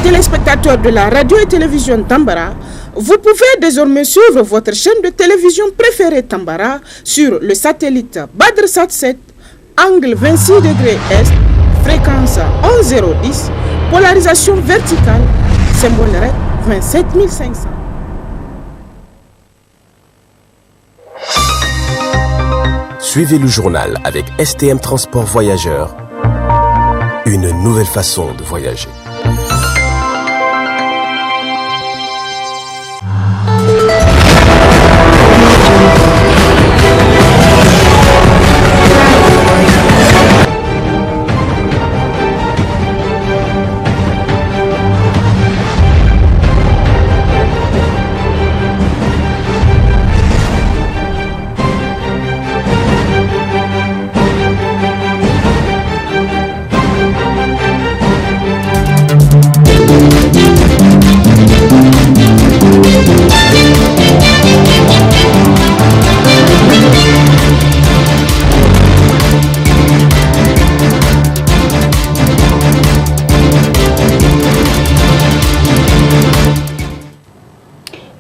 téléspectateurs de la radio et télévision Tambara, vous pouvez désormais suivre votre chaîne de télévision préférée Tambara sur le satellite BadrSat 7, angle 26 degrés Est, fréquence 11010, polarisation verticale, symbole REC 27500. Suivez le journal avec STM Transport Voyageurs, une nouvelle façon de voyager.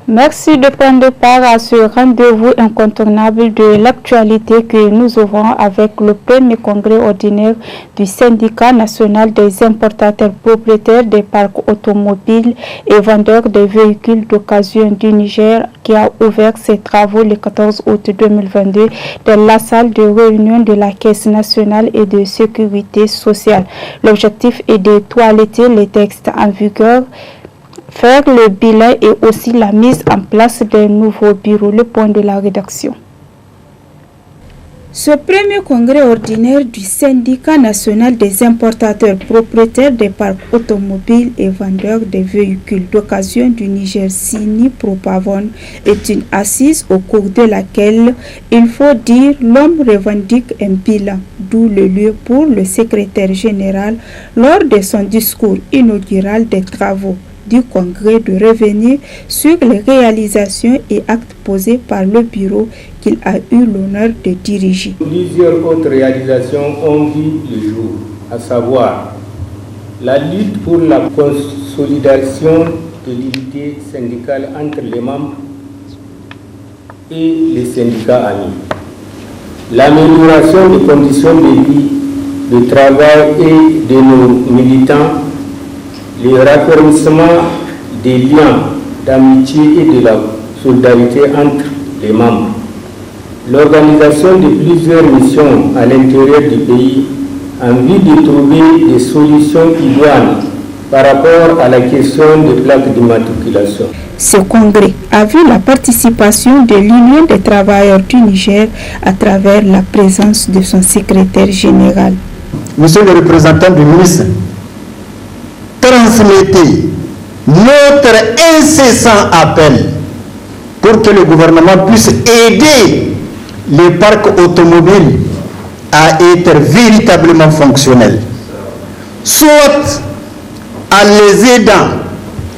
Merci de prendre part à ce rendez-vous incontournable de l'actualité que nous ouvrons avec le premier congrès ordinaire du syndicat national des importateurs propriétaires des parcs automobiles et vendeurs de véhicules d'occasion du Niger qui a ouvert ses travaux le 14 août 2022 dans la salle de réunion de la Caisse nationale et de sécurité sociale. L'objectif est de toiletter les textes en vigueur, faire le bilan et aussi la mise en place d'un nouveau bureau. Le point de la rédaction. Ce premier congrès ordinaire du syndicat national des importateurs propriétaires des parcs automobiles et vendeurs de véhicules d'occasion du Niger SINI Propavon est une assise au cours de laquelle, il faut dire, l'homme revendique un bilan, d'où le lieu pour le secrétaire général lors de son discours inaugural des travaux du congrès de revenir sur les réalisations et actes posés par le bureau qu'il a eu l'honneur de diriger. Plusieurs autres réalisations ont vu le jour, à savoir la lutte pour la consolidation de l'unité syndicale entre les membres et les syndicats amis, l'amélioration des conditions de vie, de travail et de nos militants, le raffermissement des liens d'amitié et de la solidarité entre les membres, l'organisation de plusieurs missions à l'intérieur du pays en vue de trouver des solutions idoines par rapport à la question des plaques d'immatriculation. Ce congrès a vu la participation de l'Union des travailleurs du Niger à travers la présence de son secrétaire général. Monsieur le représentant du ministre, transmettez notre incessant appel pour que le gouvernement puisse aider les parcs automobiles à être véritablement fonctionnels, soit en les aidant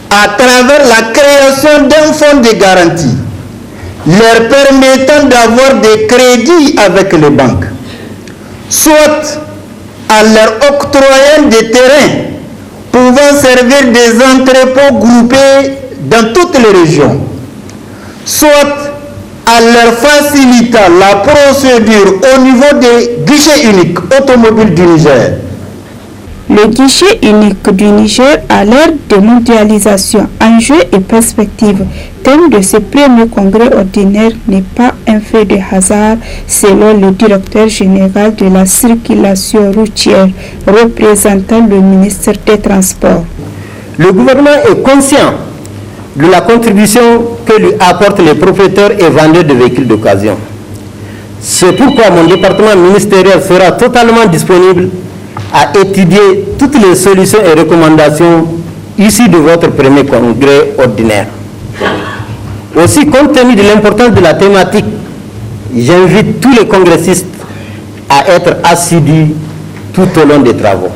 à travers la création d'un fonds de garantie leur permettant d'avoir des crédits avec les banques, soit en leur octroyant des terrains pouvant servir des entrepôts groupés dans toutes les régions, soit en leur facilitant la procédure au niveau des guichets uniques automobiles du Niger. Le guichet unique du Niger à l'ère de mondialisation, enjeux et perspectives, thème de ce premier congrès ordinaire n'est pas un fait de hasard, selon le directeur général de la circulation routière, représentant le ministère des Transports. Le gouvernement est conscient de la contribution que lui apportent les propriétaires et vendeurs de véhicules d'occasion. C'est pourquoi mon département ministériel sera totalement disponible à étudier toutes les solutions et recommandations issues de votre premier congrès ordinaire. Aussi, compte tenu de l'importance de la thématique, j'invite tous les congressistes à être assidus tout au long des travaux.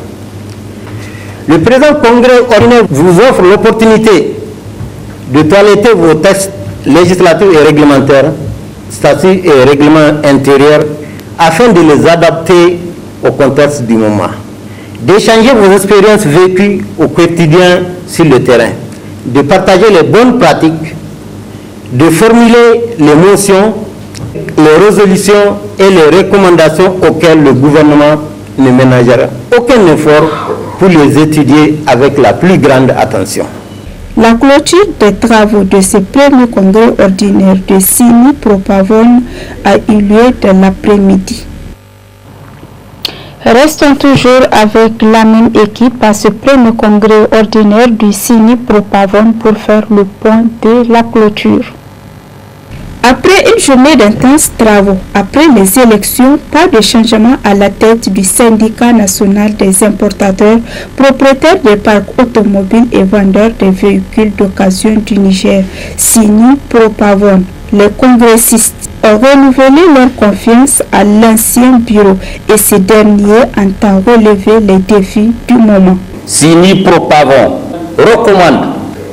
Le présent congrès ordinaire vous offre l'opportunité de toiletter vos textes législatifs et réglementaires, statuts et règlements intérieurs, afin de les adapter au contexte du moment. d'échanger vos expériences vécues au quotidien sur le terrain, de partager les bonnes pratiques, de formuler les motions, les résolutions et les recommandations auxquelles le gouvernement ne ménagera aucun effort pour les étudier avec la plus grande attention. La clôture des travaux de ce premier congrès ordinaire de CINI Propavone a eu lieu dans l'après-midi. Restons toujours avec la même équipe à ce premier congrès ordinaire du CINI Propavone pour faire le point de la clôture. Après une journée d'intenses travaux, après les élections, pas de changement à la tête du syndicat national des importateurs, propriétaires des parcs automobiles et vendeurs de véhicules d'occasion du Niger, CINI Propavone. Les congressistes ont renouvelé leur confiance à l'ancien bureau et ce dernier entend relever les défis du moment. CINI Propavone recommande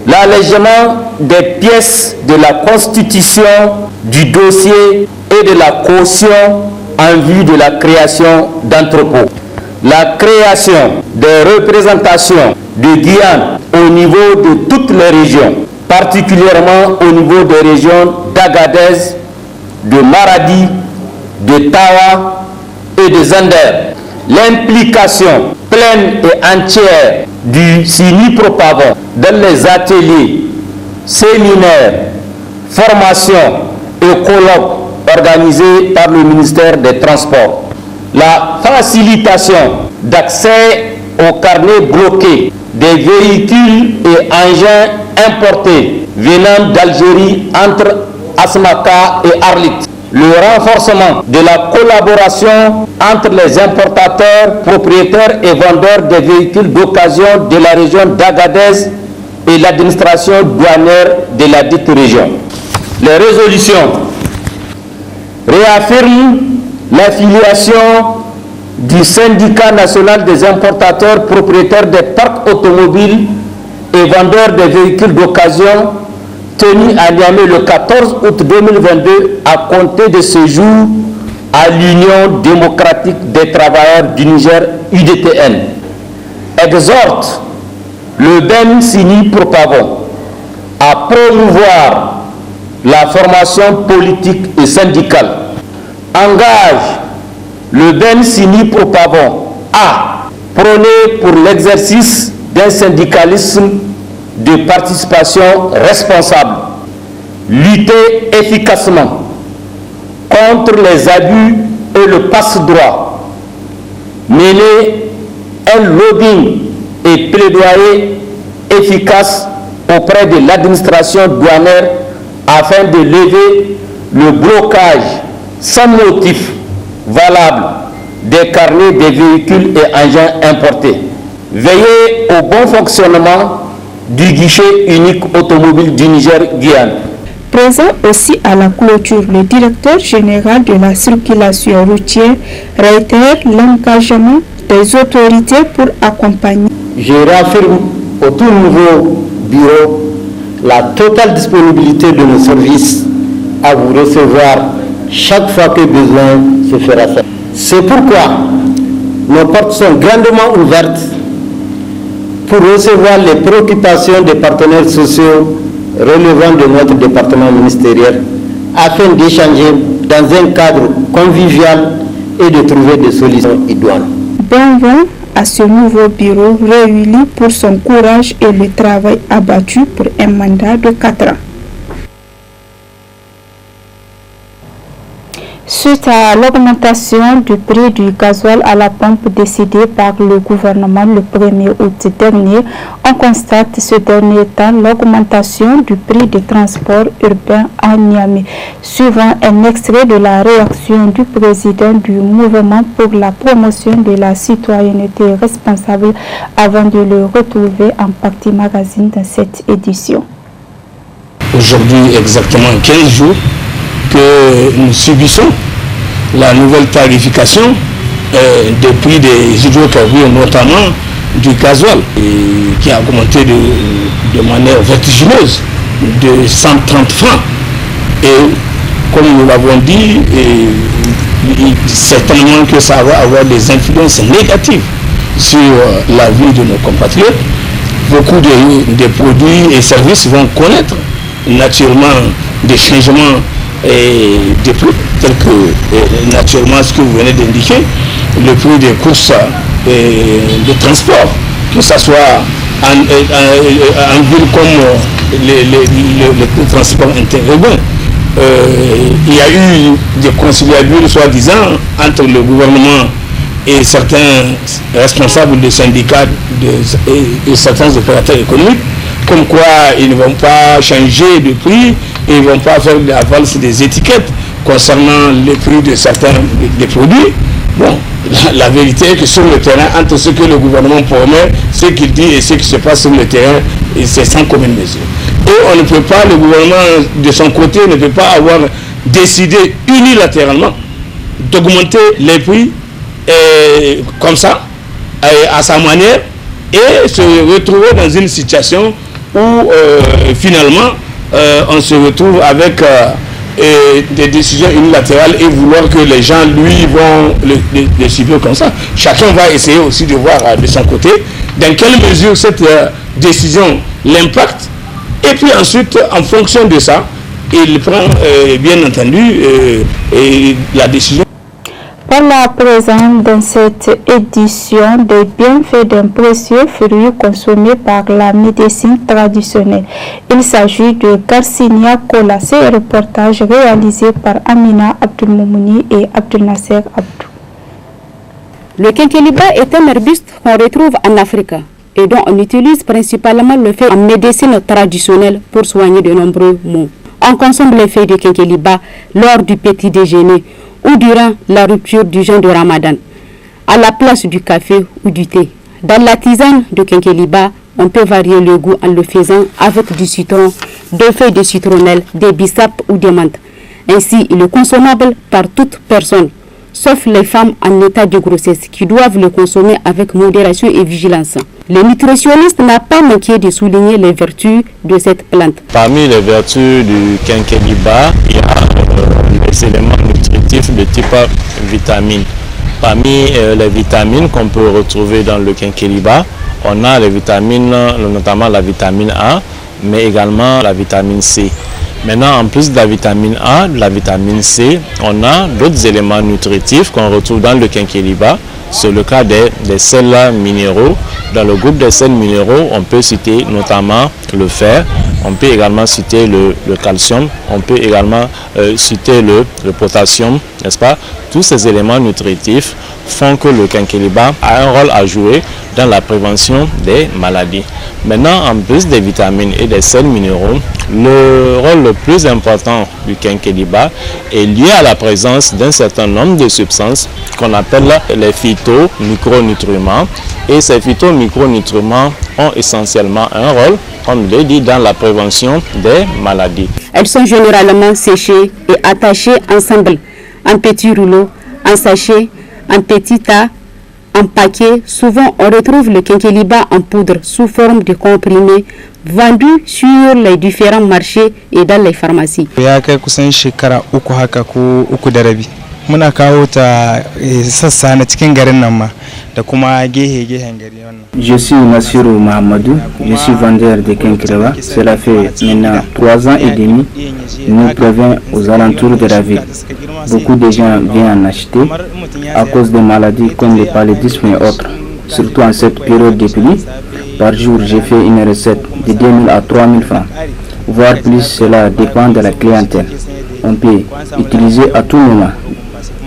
l'allègement des pièces de la constitution du dossier et de la caution en vue de la création d'entrepôts. La création des représentations de Guyane au niveau de toutes les régions, particulièrement au niveau des régions d'Agadez, de Maradi, de Tawa et de Zander. L'implication pleine et entière du CINI Propavone dans les ateliers, séminaires, formations et colloques organisés par le ministère des Transports. La facilitation d'accès aux carnets bloqués des véhicules et engins importés venant d'Algérie entre Asmaka et Arlit. Le renforcement de la collaboration entre les importateurs, propriétaires et vendeurs des véhicules d'occasion de la région d'Agadez et l'administration douanière de la dite région. Les résolutions réaffirment l'affiliation du syndicat national des importateurs, propriétaires des parcs automobiles et vendeurs des véhicules d'occasion tenu à Niamey le 14 août 2022 à compter de ce jour à l'Union démocratique des travailleurs du Niger, UDTN. Exhorte le BEN CINI Propavone à promouvoir la formation politique et syndicale. Engage le BEN CINI Propavone à prôner pour l'exercice d'un syndicalisme de participation responsable, lutter efficacement contre les abus et le passe-droit, mener un lobbying et plaidoyer efficace auprès de l'administration douanière afin de lever le blocage sans motif valable des carnets des véhicules et engins importés. Veiller au bon fonctionnement du guichet unique automobile du Niger-Guyane. Présent aussi à la clôture, le directeur général de la circulation routière réitère l'engagement des autorités pour accompagner. Je réaffirme au tout nouveau bureau la totale disponibilité de nos services à vous recevoir chaque fois que besoin se fera. C'est pourquoi nos portes sont grandement ouvertes pour recevoir les préoccupations des partenaires sociaux relevant de notre département ministériel afin d'échanger dans un cadre convivial et de trouver des solutions idoines. Bon vent à ce nouveau bureau réuni pour son courage et le travail abattu pour un mandat de 4 ans. Suite à l'augmentation du prix du gasoil à la pompe décidée par le gouvernement le 1er août dernier, on constate ce dernier temps l'augmentation du prix des transports urbains à Niamey. Suivant un extrait de la réaction du président du mouvement pour la promotion de la citoyenneté responsable avant de le retrouver en partie magazine dans cette édition. Aujourd'hui, exactement 15 jours que nous subissons la nouvelle tarification des prix des hydrocarbures, notamment du gasoil, qui a augmenté de manière vertigineuse de 130 francs. Et comme nous l'avons dit, certainement que ça va avoir des influences négatives sur la vie de nos compatriotes. Beaucoup de produits et services vont connaître naturellement des changements des prix, tels que naturellement ce que vous venez d'indiquer, le prix des courses de transport, que ce soit en ville comme les transports interurbains. Il y a eu des conciliabules soi-disant entre le gouvernement et certains responsables des syndicats et certains opérateurs économiques, comme quoi ils ne vont pas changer de prix et ils ne vont pas faire la valse des étiquettes concernant les prix de certains des produits. Bon, la vérité est que sur le terrain, entre ce que le gouvernement promet, ce qu'il dit et ce qui se passe sur le terrain, c'est sans commune mesure. Et on ne peut pas, le gouvernement de son côté ne peut pas avoir décidé unilatéralement d'augmenter les prix comme ça, à sa manière, et se retrouver dans une situation où finalement on se retrouve avec des décisions unilatérales et vouloir que les gens lui vont le suivre comme ça. Chacun va essayer aussi de voir de son côté dans quelle mesure cette décision l'impacte, et puis ensuite en fonction de ça il prend bien entendu la décision. Voilà présent dans cette édition des bienfaits d'un précieux fruit consommé par la médecine traditionnelle. Il s'agit de Garcinia Cola. C'est un reportage réalisé par Amina Abdelmoumouni et Abdel Nasser Abdou. Le quinqueliba est un arbuste qu'on retrouve en Afrique et dont on utilise principalement le feuille en médecine traditionnelle pour soigner de nombreux maux. On consomme les feuilles de quinqueliba lors du petit déjeuner ou durant la rupture du jeûne de Ramadan, à la place du café ou du thé. Dans la tisane de quinqueliba, on peut varier le goût en le faisant avec du citron, deux feuilles de citronnelle, des bissapes ou des menthes. Ainsi, il est consommable par toute personne, sauf les femmes en état de grossesse qui doivent le consommer avec modération et vigilance. Le nutritionniste n'a pas manqué de souligner les vertus de cette plante. Parmi les vertus du quinqueliba, il y a les éléments nutritifs de type vitamine. Parmi les vitamines qu'on peut retrouver dans le quinqueliba, on a les vitamines, notamment la vitamine A, mais également la vitamine C. Maintenant, en plus de la vitamine A, de la vitamine C, on a d'autres éléments nutritifs qu'on retrouve dans le quinqueliba. C'est le cas des sels minéraux. Dans le groupe des sels minéraux, on peut citer notamment le fer, on peut également citer le calcium, on peut également citer le potassium, n'est-ce pas? Tous ces éléments nutritifs font que le quinqueliba a un rôle à jouer dans la prévention des maladies. Maintenant, en plus des vitamines et des sels minéraux, le rôle le plus important du quinqueliba est lié à la présence d'un certain nombre de substances qu'on appelle les phytomicronutriments. Et ces phytomicronutriments ont essentiellement un rôle, comme je l'ai dit, dans la prévention des maladies. Elles sont généralement séchées et attachées ensemble, en petits rouleaux, en sachets, en petits tas, en paquets. Souvent, on retrouve le quinqueliba en poudre sous forme de comprimés vendus sur les différents marchés et dans les pharmacies. muna kawo ta sassa na cikin garin nan ma da kuma gehe-gehen gari wannan. Je suis Nassirou Mahamadou, je suis vendeur de quinqueliba. Cela fait maintenant 3 ans et demi. Nous prévient aux alentours de la ville. Beaucoup de gens viennent en acheter à cause des maladies comme le paludisme et autres. Surtout en cette période de pluie, par jour j'ai fait une recette de 2000 à 3000 francs. Voire plus, cela dépend de la clientèle. On peut utiliser à tout moment.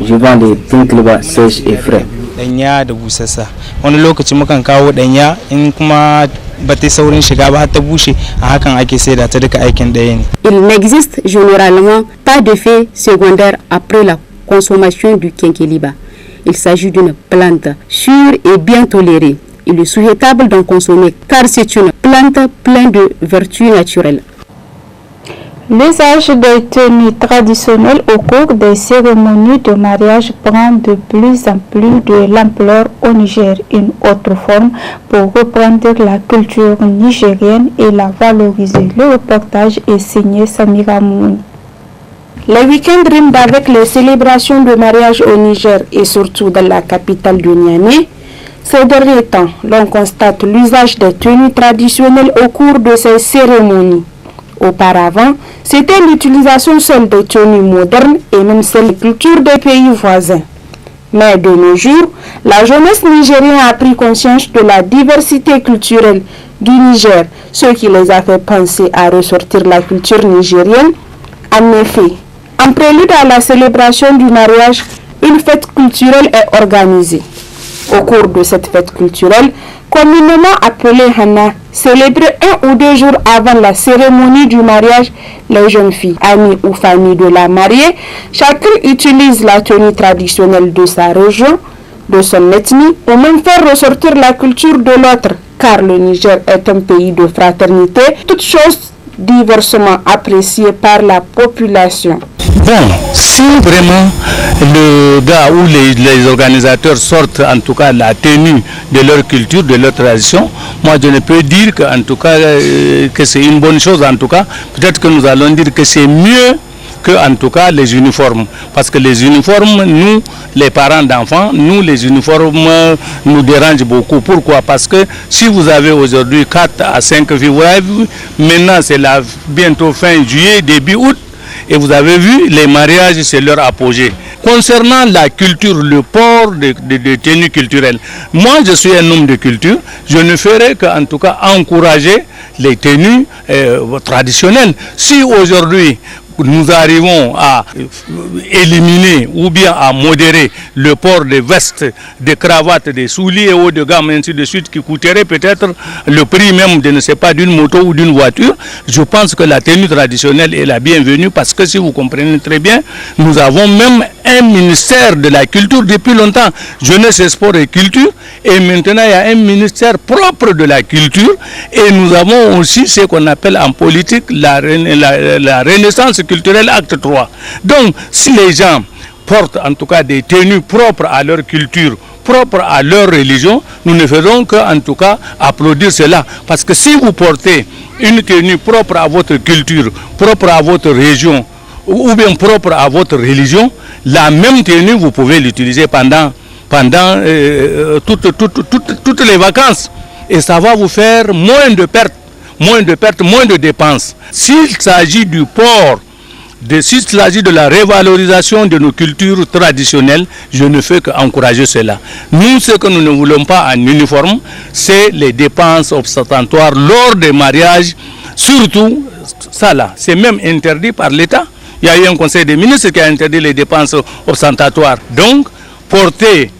Je vends les quinqueliba sèches et frais. Danya da busassa. Wani lokaci mukan kawo danya in kuma ba ta saurin shiga ba har ta bushe, a hakan ake saida ta duka aikin daya ne. Il n'existe généralement pas d'effet secondaire après la consommation du quinqueliba. Il s'agit d'une plante sûre et bien tolérée. Il est souhaitable d'en consommer car c'est une plante pleine de vertus naturelles. L'usage des tenues traditionnelles au cours des cérémonies de mariage prend de plus en plus de l'ampleur au Niger. Une autre forme pour reprendre la culture nigérienne et la valoriser. Le reportage est signé Samira Mouni. Les week-ends riment avec les célébrations de mariage au Niger et surtout dans la capitale du Niamey. Ces derniers temps, l'on constate l'usage des tenues traditionnelles au cours de ces cérémonies. Auparavant, c'était l'utilisation seule des tenues modernes et même celles de culture des pays voisins. Mais de nos jours, la jeunesse nigérienne a pris conscience de la diversité culturelle du Niger, ce qui les a fait penser à ressortir la culture nigérienne. En effet, en prélude à la célébration du mariage, une fête culturelle est organisée. Au cours de cette fête culturelle, communément appelée Hana, célébrée 1 ou 2 jours avant la cérémonie du mariage, les jeunes filles, amies ou familles de la mariée, chacune utilise la tenue traditionnelle de sa région, de son ethnie, ou même faire ressortir la culture de l'autre, car le Niger est un pays de fraternité, toutes choses diversement appréciées par la population. Bon, si vraiment le gars ou les organisateurs sortent en tout cas la tenue de leur culture, de leur tradition, moi je ne peux dire que, en tout cas, que c'est une bonne chose. En tout cas, peut-être que nous allons dire que c'est mieux que en tout cas les uniformes. Parce que les uniformes, nous, les parents d'enfants, nous les uniformes nous dérangent beaucoup. Pourquoi? Parce que si vous avez aujourd'hui 4 à 5 filles, vous avez vu, maintenant c'est bientôt fin juillet, début août, et vous avez vu, les mariages, c'est leur apogée. Concernant la culture, le port de tenues culturelles, moi je suis un homme de culture, je ne ferai qu'en tout cas encourager les tenues traditionnelles. Si aujourd'hui nous arrivons à éliminer ou bien à modérer le port de vestes, de cravates, de souliers haut de gamme, ainsi de suite, qui coûterait peut-être le prix même de ne sais pas d'une moto ou d'une voiture, je pense que la tenue traditionnelle est la bienvenue, parce que si vous comprenez très bien, nous avons même un ministère de la culture depuis longtemps, jeunesse, sport et culture, et maintenant il y a un ministère propre de la culture, et nous avons aussi ce qu'on appelle en politique la renaissance culturelle acte 3. Donc si les gens portent en tout cas des tenues propres à leur culture, propres à leur religion, nous ne faisons qu'en tout cas applaudir cela. Parce que si vous portez une tenue propre à votre culture, propre à votre région, ou bien propre à votre religion, la même tenue vous pouvez l'utiliser pendant toutes les vacances, et ça va vous faire moins de pertes, moins de dépenses. S'il s'agit du port, s'il s'agit de la révalorisation de nos cultures traditionnelles, je ne fais qu'encourager cela. Nous, ce que nous ne voulons pas en uniforme, c'est les dépenses ostentatoires lors des mariages. Surtout, ça là, c'est même interdit par l'État. Il y a eu un conseil des ministres qui a interdit les dépenses ostentatoires. Donc, porter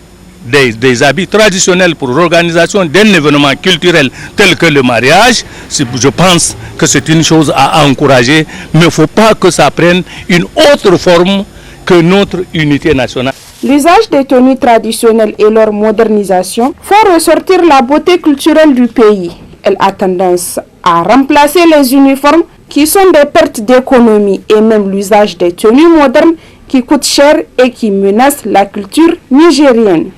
des habits traditionnels pour l'organisation d'un événement culturel tel que le mariage, je pense que c'est une chose à encourager, mais il ne faut pas que ça prenne une autre forme que notre unité nationale. L'usage des tenues traditionnelles et leur modernisation font ressortir la beauté culturelle du pays. Elle a tendance à remplacer les uniformes qui sont des pertes d'économie, et même l'usage des tenues modernes qui coûtent cher et qui menacent la culture nigérienne.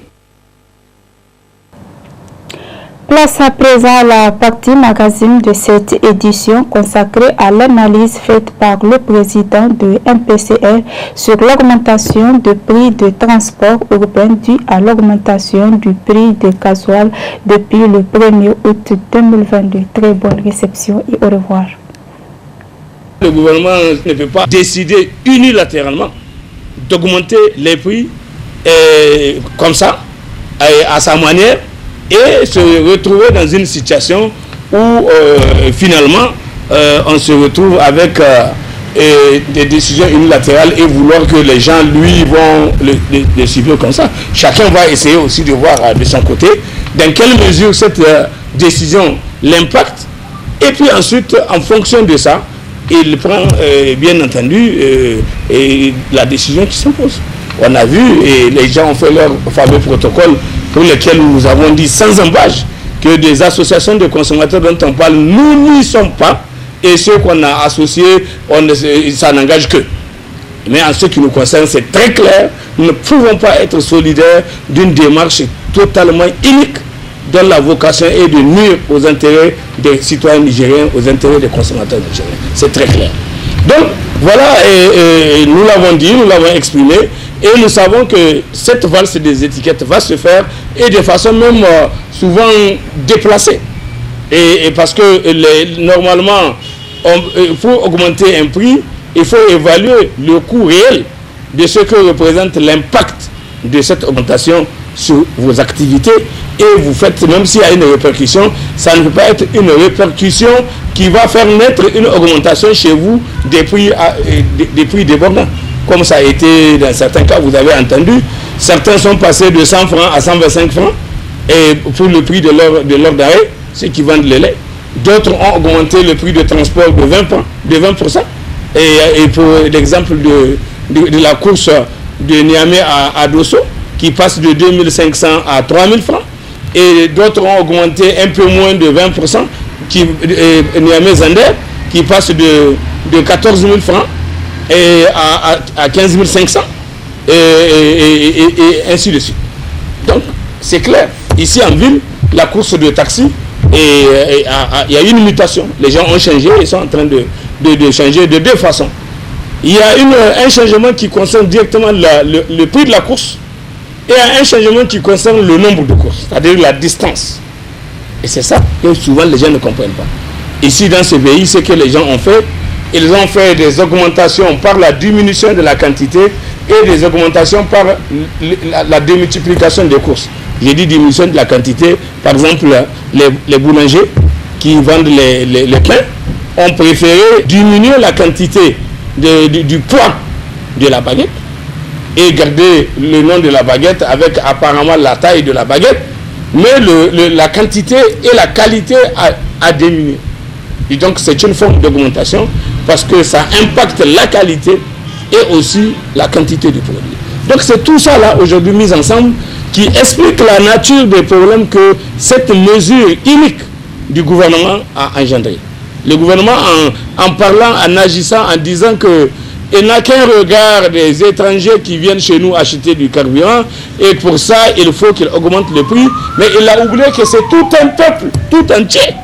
Place à présent à la partie magazine de cette édition consacrée à l'analyse faite par le président de MPCR sur l'augmentation du prix de transport urbain due à l'augmentation du prix de gasoil depuis le 1er août 2022. Très bonne réception et au revoir. Le gouvernement ne peut pas décider unilatéralement d'augmenter les prix comme ça, à sa manière, et se retrouver dans une situation où finalement on se retrouve avec des décisions unilatérales et vouloir que les gens lui vont le suivre comme ça. Chacun va essayer aussi de voir de son côté dans quelle mesure cette décision l'impacte, et puis ensuite en fonction de ça il prend bien entendu la décision qui s'impose. On a vu, et les gens ont fait leur fameux protocole pour lesquels nous avons dit sans embâche que des associations de consommateurs dont on parle, nous n'y sommes pas, et ceux qu'on a associés, ça n'engage que. Mais en ce qui nous concerne, c'est très clair, nous ne pouvons pas être solidaires d'une démarche totalement unique dont la vocation est de nuire aux intérêts des citoyens nigériens, aux intérêts des consommateurs nigériens. C'est très clair. Donc, voilà, nous l'avons dit, nous l'avons exprimé, Et nous savons que cette valse des étiquettes va se faire et de façon même souvent déplacée. Et parce que normalement, il faut augmenter un prix, il faut évaluer le coût réel de ce que représente l'impact de cette augmentation sur vos activités. Et vous faites, même s'il y a une répercussion, ça ne peut pas être une répercussion qui va faire naître une augmentation chez vous des prix débordants. Comme ça a été dans certains cas, vous avez entendu, certains sont passés de 100 francs à 125 francs et pour le prix de leur d'arrêt, ceux qui vendent le lait. D'autres ont augmenté le prix de transport de 20%. Et pour l'exemple de la course de Niamey à Dosso, qui passe de 2500 à 3000 francs, et d'autres ont augmenté un peu moins de 20%, Niamey-Zander, qui passe de 14 000 francs et à 15 500, et ainsi de suite. Donc, c'est clair. Ici en ville, la course de taxi, il y a une mutation. Les gens ont changé, ils sont en train de changer de deux façons. Il y a un changement qui concerne directement le prix de la course et un changement qui concerne le nombre de courses, c'est-à-dire la distance. Et c'est ça que souvent les gens ne comprennent pas. Ici dans ce pays, ce que les gens ont fait, ils ont fait des augmentations par la diminution de la quantité et des augmentations par la démultiplication des courses. J'ai dit diminution de la quantité, par exemple les boulangers qui vendent les pains ont préféré diminuer la quantité du poids de la baguette et garder le nom de la baguette avec apparemment la taille de la baguette, mais la quantité et la qualité a diminué. Et donc c'est une forme d'augmentation parce que ça impacte la qualité et aussi la quantité du produit. Donc c'est tout ça là aujourd'hui mis ensemble qui explique la nature des problèmes que cette mesure unique du gouvernement a engendré. Le gouvernement en parlant, en agissant, en disant que il n'a qu'un regard des étrangers qui viennent chez nous acheter du carburant et pour ça il faut qu'il augmente le prix, mais il a oublié que c'est tout un peuple, tout entier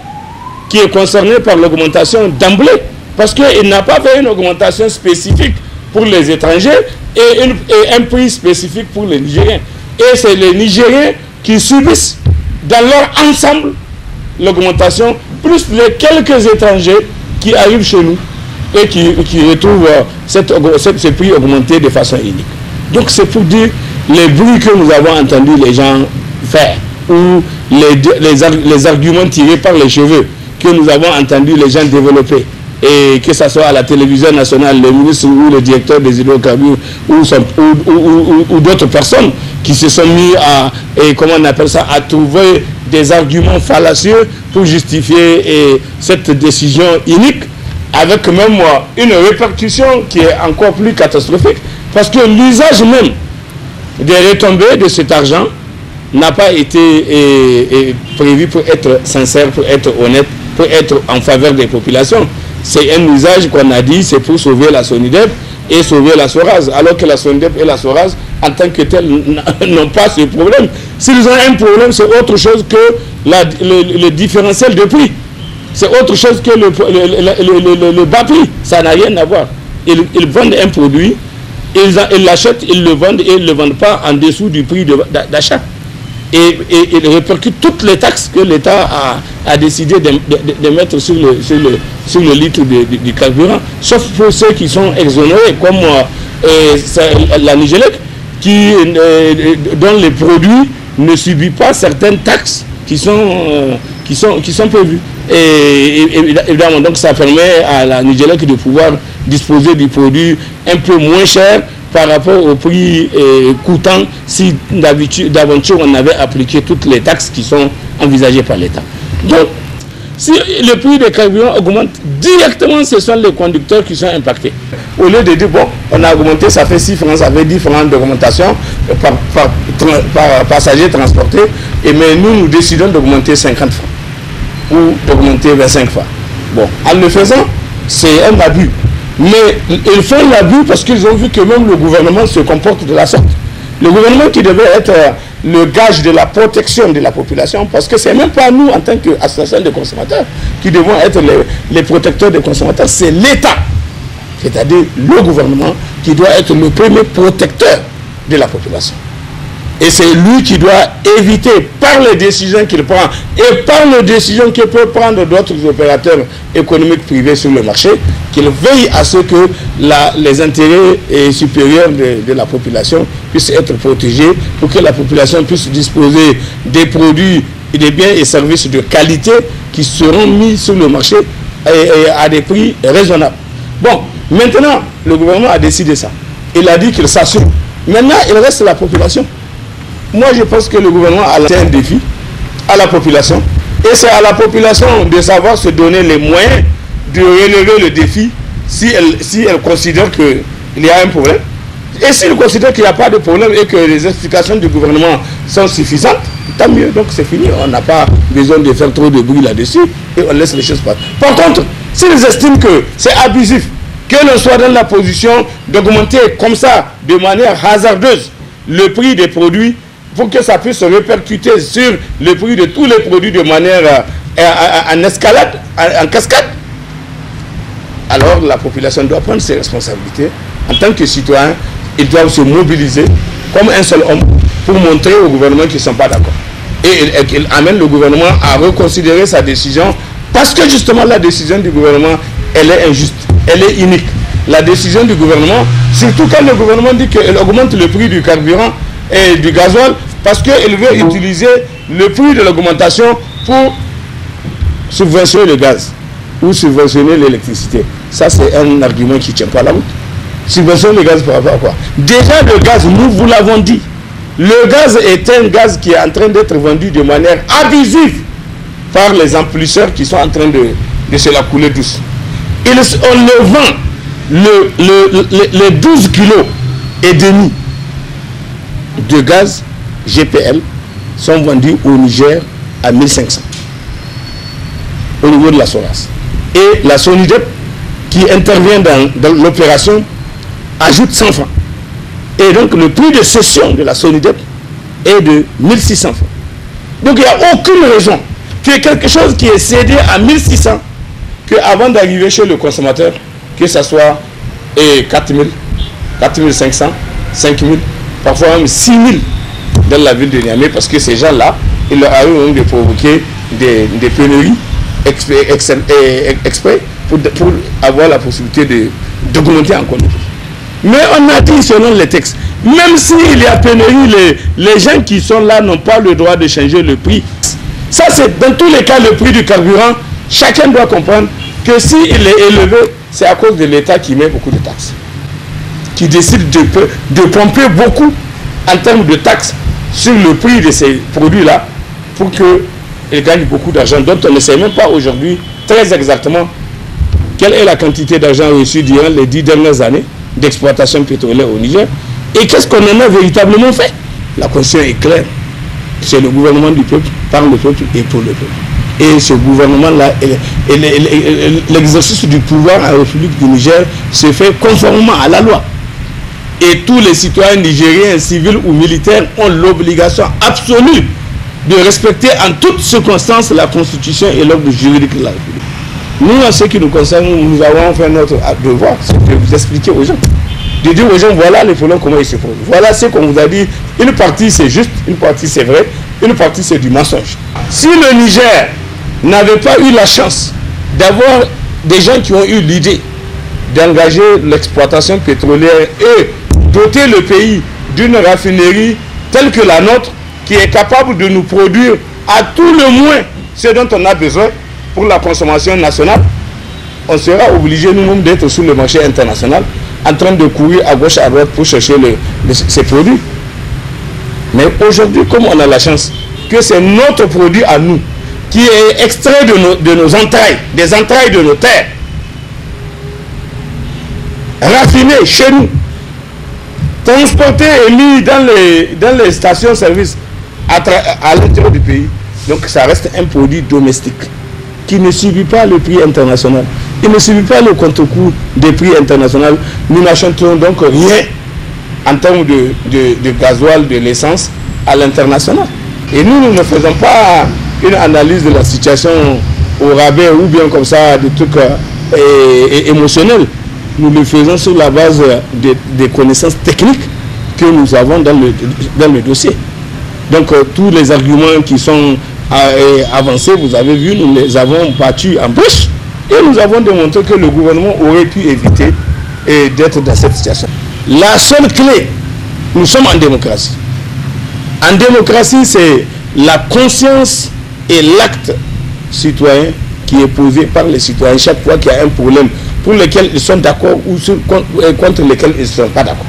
qui est concerné par l'augmentation d'emblée, parce qu'il n'a pas fait une augmentation spécifique pour les étrangers et un prix spécifique pour les Nigériens. Et c'est les Nigériens qui subissent dans leur ensemble l'augmentation, plus les quelques étrangers qui arrivent chez nous et qui retrouvent ce prix augmenté de façon unique. Donc c'est pour dire les bruits que nous avons entendus les gens faire, ou les arguments tirés par les cheveux que nous avons entendus les gens développer, et que ce soit à la télévision nationale, le ministre ou le directeur des hydrocarbures ou d'autres personnes qui se sont mis à trouver des arguments fallacieux pour justifier cette décision unique, avec même une répercussion qui est encore plus catastrophique, parce que l'usage même des retombées de cet argent n'a pas été prévu pour être sincère, pour être honnête, pour être en faveur des populations. C'est un usage qu'on a dit, c'est pour sauver la SONIDEP et sauver la SORAS, alors que la SONIDEP et la SORAS, en tant que telles, n'ont pas ce problème. S'ils ont un problème, c'est autre chose que le différentiel de prix. C'est autre chose que le bas prix. Ça n'a rien à voir. Ils vendent un produit, ils l'achètent, ils le vendent et ils ne le vendent pas en dessous du prix d'achat. Et il répercute toutes les taxes que l'État a décidé de mettre sur le litre du carburant, sauf pour ceux qui sont exonérés, comme la Nigélec, dont les produits ne subissent pas certaines taxes qui sont prévues. Et évidemment, donc ça permet à la Nigélec de pouvoir disposer du produit un peu moins cher par rapport au prix coûtant si d'aventure on avait appliqué toutes les taxes qui sont envisagées par l'État. Donc, si le prix des carburants augmente directement, ce sont les conducteurs qui sont impactés. Au lieu de dire, bon, on a augmenté, ça fait 6 francs, ça fait 10 francs d'augmentation par passager transporté, mais nous décidons d'augmenter 50 francs ou d'augmenter 25 francs. Bon, en le faisant, c'est un abus. Mais ils font l'abus parce qu'ils ont vu que même le gouvernement se comporte de la sorte. Le gouvernement qui devait être le gage de la protection de la population, parce que ce n'est même pas nous en tant qu'association de consommateurs qui devons être les protecteurs des consommateurs, c'est l'État, c'est-à-dire le gouvernement qui doit être le premier protecteur de la population. Et c'est lui qui doit éviter, par les décisions qu'il prend et par les décisions que peuvent prendre d'autres opérateurs économiques privés sur le marché, qu'il veille à ce que les intérêts supérieurs de la population puissent être protégés pour que la population puisse disposer des produits, des biens et services de qualité qui seront mis sur le marché à des prix raisonnables. Bon, maintenant, le gouvernement a décidé ça. Il a dit qu'il s'assure. Maintenant, il reste la population. Moi, je pense que le gouvernement a lancé un défi à la population. Et c'est à la population de savoir se donner les moyens de relever le défi si elle considère qu'il y a un problème. Et s'il considère qu'il n'y a pas de problème et que les explications du gouvernement sont suffisantes, tant mieux. Donc c'est fini. On n'a pas besoin de faire trop de bruit là-dessus et on laisse les choses passer. Par contre, s'ils estiment que c'est abusif, que l'on soit dans la position d'augmenter comme ça, de manière hasardeuse, le prix des produits, pour que ça puisse se répercuter sur le prix de tous les produits de manière en escalade, en cascade, alors la population doit prendre ses responsabilités. En tant que citoyen, ils doivent se mobiliser comme un seul homme pour montrer au gouvernement qu'ils ne sont pas d'accord. Et qu'ils amènent le gouvernement à reconsidérer sa décision, parce que justement la décision du gouvernement, elle est injuste, elle est inique. La décision du gouvernement, surtout quand le gouvernement dit qu'il augmente le prix du carburant et du gasoil, parce qu'il veut utiliser le prix de l'augmentation pour subventionner le gaz ou subventionner l'électricité. Ça, c'est un argument qui ne tient pas la route. Subventionner le gaz par rapport à quoi? Déjà, le gaz, nous vous l'avons dit, le gaz est un gaz qui est en train d'être vendu de manière abusive par les amplisseurs qui sont en train de se la couler douce. On le vend, les 12 kilos et demi de gaz GPL sont vendus au Niger à 1500 au niveau de la SORAS. Et la SONIDEP qui intervient dans l'opération ajoute 100 francs. Et donc le prix de cession de la SONIDEP est de 1600 francs. Donc il n'y a aucune raison que quelque chose qui est cédé à 1600, qu'avant d'arriver chez le consommateur, que ce soit 4000, 4500, 5000, parfois même 6000 dans la ville de Niamey, parce que ces gens-là, il leur arrive même de provoquer des pénuries exprès pour avoir la possibilité d'augmenter encore le prix. Mais on a dit selon les textes, même s'il y a pénurie, les gens qui sont là n'ont pas le droit de changer le prix. Ça, c'est dans tous les cas le prix du carburant. Chacun doit comprendre que s'il est élevé, c'est à cause de l'État qui met beaucoup de taxes, qui décide de pomper beaucoup en termes de taxes sur le prix de ces produits-là pour qu'ils gagnent beaucoup d'argent, dont on ne sait même pas aujourd'hui très exactement quelle est la quantité d'argent reçu durant les 10 dernières années d'exploitation pétrolière au Niger. Et qu'est-ce qu'on en a véritablement fait? La conscience est claire. C'est le gouvernement du peuple, par le peuple et pour le peuple. Et ce gouvernement-là, l'exercice du pouvoir en République du Niger se fait conformément à la loi. Et tous les citoyens nigériens, civils ou militaires, ont l'obligation absolue de respecter en toutes circonstances la Constitution et l'ordre juridique de la République. Nous, en ce qui nous concerne, nous avons fait notre devoir, c'est de vous expliquer aux gens. De dire aux gens, voilà les problèmes, comment ils se posent. Voilà ce qu'on vous a dit. Une partie c'est juste, une partie c'est vrai, une partie c'est du mensonge. Si le Niger n'avait pas eu la chance d'avoir des gens qui ont eu l'idée d'engager l'exploitation pétrolière et doter le pays d'une raffinerie telle que la nôtre, qui est capable de nous produire à tout le moins ce dont on a besoin pour la consommation nationale, on sera obligé nous-mêmes d'être sur le marché international en train de courir à gauche à droite pour chercher ces produits. Mais aujourd'hui, comme on a la chance que c'est notre produit à nous qui est extrait de nos entrailles, des entrailles de nos terres, raffiné chez nous, transporté et mis dans les stations-service à l'intérieur du pays. Donc ça reste un produit domestique qui ne subit pas le prix international. Il ne subit pas le contre-coup des prix internationaux. Nous n'achetons donc rien en termes de gasoil, de l'essence à l'international. Et nous ne faisons pas une analyse de la situation au rabais ou bien comme ça, des trucs émotionnels. Nous le faisons sur la base des connaissances techniques que nous avons dans le dossier. Donc tous les arguments qui sont avancés, vous avez vu, nous les avons battus en brèche et nous avons démontré que le gouvernement aurait pu éviter d'être dans cette situation. La seule clé, nous sommes en démocratie. En démocratie, c'est la conscience et l'acte citoyen qui est posé par les citoyens chaque fois qu'il y a un problème pour lequel ils sont d'accord ou contre lequel ils ne sont pas d'accord.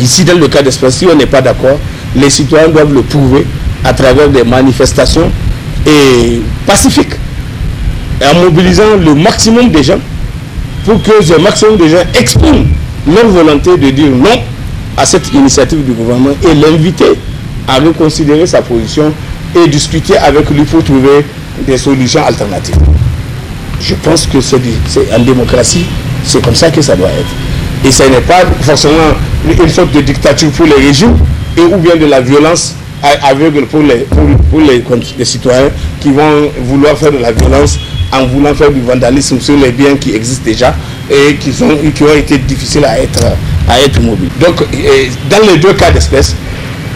Ici, dans le cas d'espèce, si on n'est pas d'accord, les citoyens doivent le prouver à travers des manifestations pacifiques et en mobilisant le maximum de gens pour que ce maximum de gens expriment leur volonté de dire non à cette initiative du gouvernement et l'inviter à reconsidérer sa position et discuter avec lui pour trouver des solutions alternatives. Je pense que c'est en démocratie, c'est comme ça que ça doit être. Et ce n'est pas forcément une sorte de dictature pour les régimes ou bien de la violence aveugle pour les citoyens qui vont vouloir faire de la violence en voulant faire du vandalisme sur les biens qui existent déjà et qui ont été difficiles à être mobiles. Donc, dans les deux cas d'espèce,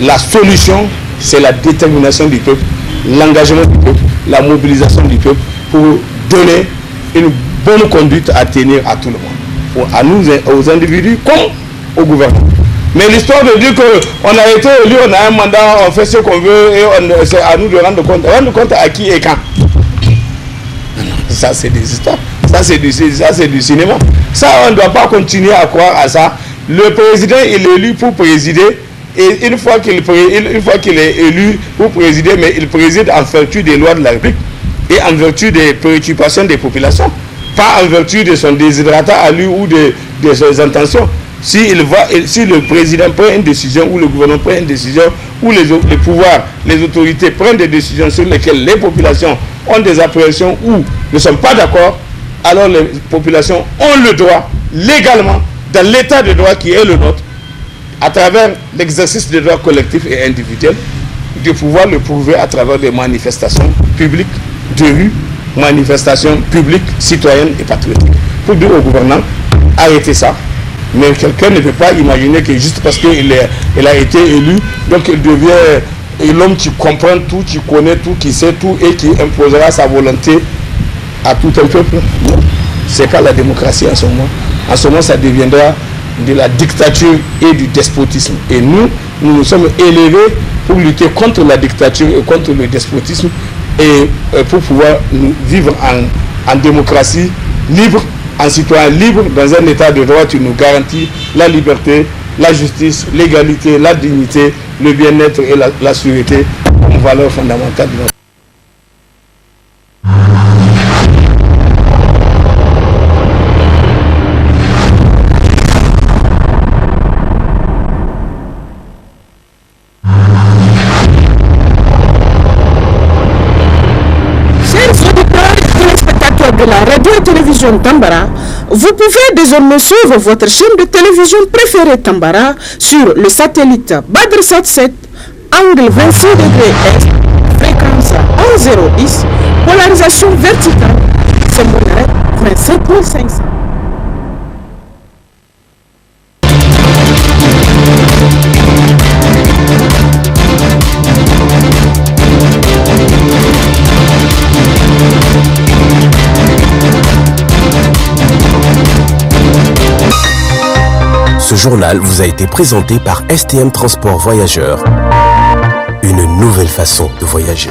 la solution, c'est la détermination du peuple, l'engagement du peuple, la mobilisation du peuple pour donner une bonne conduite à tenir à tout le monde, à nous, aux individus comme au gouvernement. Mais l'histoire de dire qu'on a été élu, on a un mandat, on fait ce qu'on veut et c'est à nous de rendre compte. Rendre compte à qui et quand? Ça, c'est des histoires. Ça, c'est du cinéma. Ça, on ne doit pas continuer à croire à ça. Le président, il est élu pour présider. Et une fois qu'il est élu pour présider, mais il préside en vertu des lois de la République et en vertu des préoccupations des populations. Pas en vertu de son désiderata à lui ou de ses intentions. Si le président prend une décision ou le gouvernement prend une décision ou les pouvoirs, les autorités prennent des décisions sur lesquelles les populations ont des appréhensions ou ne sont pas d'accord, alors les populations ont le droit, légalement, dans l'état de droit qui est le nôtre, à travers l'exercice des droits collectifs et individuels, de pouvoir le prouver à travers des manifestations publiques de rue, manifestations publiques, citoyennes et patriotiques. Pour dire au gouvernement, arrêtez ça. Mais quelqu'un ne peut pas imaginer que juste parce qu'il a été élu, donc il devient l'homme qui comprend tout, qui connaît tout, qui sait tout et qui imposera sa volonté à tout un peuple. Non, ce n'est pas la démocratie en ce moment. En ce moment, ça deviendra de la dictature et du despotisme. Et nous sommes élevés pour lutter contre la dictature et contre le despotisme et pour pouvoir vivre en démocratie libre, en citoyen libre, dans un état de droit qui nous garantit la liberté, la justice, l'égalité, la dignité, le bien-être et la sûreté comme valeur fondamentale de notre. De la radio et télévision Tambara, vous pouvez désormais suivre votre chaîne de télévision préférée Tambara sur le satellite Badrsat 7, angle 26 degrés Est, fréquence 1010, polarisation verticale, symbole 27500. Ce journal vous a été présenté par STM Transport Voyageurs. Une nouvelle façon de voyager.